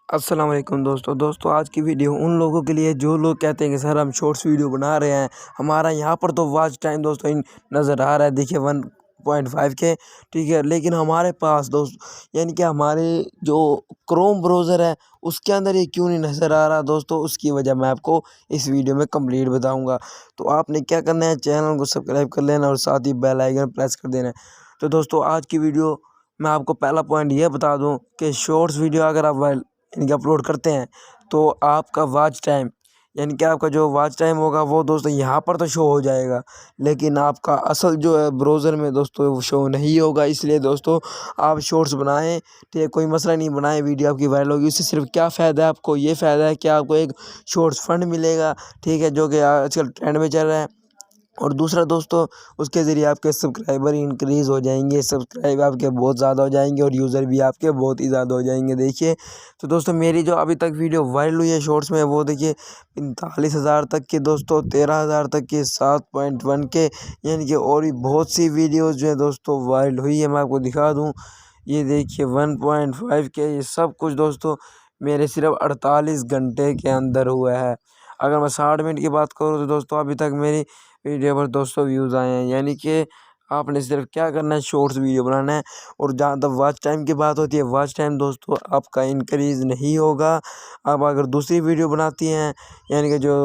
अस्सलाम वालेकुम दोस्तों आज की वीडियो उन लोगों के लिए जो लोग कहते हैं कि सर हम शॉर्ट्स वीडियो बना रहे हैं। हमारा यहाँ पर तो वॉच टाइम दोस्तों नज़र आ रहा है, देखिए 1.5 के, ठीक है। लेकिन हमारे पास यानी कि हमारे जो क्रोम ब्राउज़र है उसके अंदर ये क्यों नहीं नज़र आ रहा दोस्तों, उसकी वजह मैं आपको इस वीडियो में कंप्लीट बताऊँगा। तो आपने क्या करना है, चैनल को सब्सक्राइब कर लेना और साथ ही बेल आइकन प्रेस कर देना है। तो दोस्तों आज की वीडियो मैं आपको पहला पॉइंट ये बता दूं कि शॉर्ट्स वीडियो अगर आप यानी कि अपलोड करते हैं तो आपका वॉच टाइम यानी कि आपका जो वॉच टाइम होगा वो दोस्तों यहाँ पर तो शो हो जाएगा, लेकिन आपका असल जो है ब्राउज़र में दोस्तों वो शो नहीं होगा। इसलिए दोस्तों आप शॉर्ट्स बनाएं, ठीक है, कोई मसला नहीं, बनाएं, वीडियो आपकी वायरल होगी। इससे सिर्फ क्या फ़ायदा है आपको, ये फ़ायदा है कि आपको एक शॉर्ट्स फंड मिलेगा, ठीक है, जो कि आजकल ट्रेंड में चल रहा है। और दूसरा दोस्तों उसके ज़रिए आपके सब्सक्राइबर इंक्रीज़ हो जाएंगे, सब्सक्राइब आपके बहुत ज़्यादा हो जाएंगे और यूज़र भी आपके बहुत ही ज़्यादा हो जाएंगे। देखिए तो दोस्तों मेरी जो अभी तक वीडियो वायरल हुई है शॉर्ट्स में वो देखिए 45,000 तक की दोस्तों, 13,000 तक की, 7.1 के, यानी कि और भी बहुत सी वीडियोज़ जो है दोस्तों वायरल हुई है। मैं आपको दिखा दूँ, ये देखिए 1.5 के, ये सब कुछ दोस्तों मेरे सिर्फ 48 घंटे के अंदर हुआ है। अगर मैं 60 मिनट की बात करूँ तो दोस्तों अभी तक मेरी वीडियो पर 200 व्यूज़ आए हैं। यानी कि आपने सिर्फ क्या करना है, शॉर्ट्स वीडियो बनाना है। और जहाँ तक वॉच टाइम की बात होती है, वॉच टाइम दोस्तों आपका इंक्रीज़ नहीं होगा। आप अगर दूसरी वीडियो बनाती हैं यानी कि जो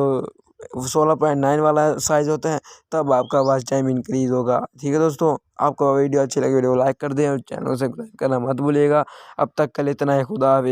16.9 वाला साइज़ होता है, तब आपका वॉच टाइम इंक्रीज़ होगा, ठीक है दोस्तों। आपको वीडियो अच्छी लगी वीडियो को लाइक कर दें और चैनल को सब्सक्राइब करना मत भूलिएगा। अब तक के लिए इतना ही, खुदा हाफ़िज़।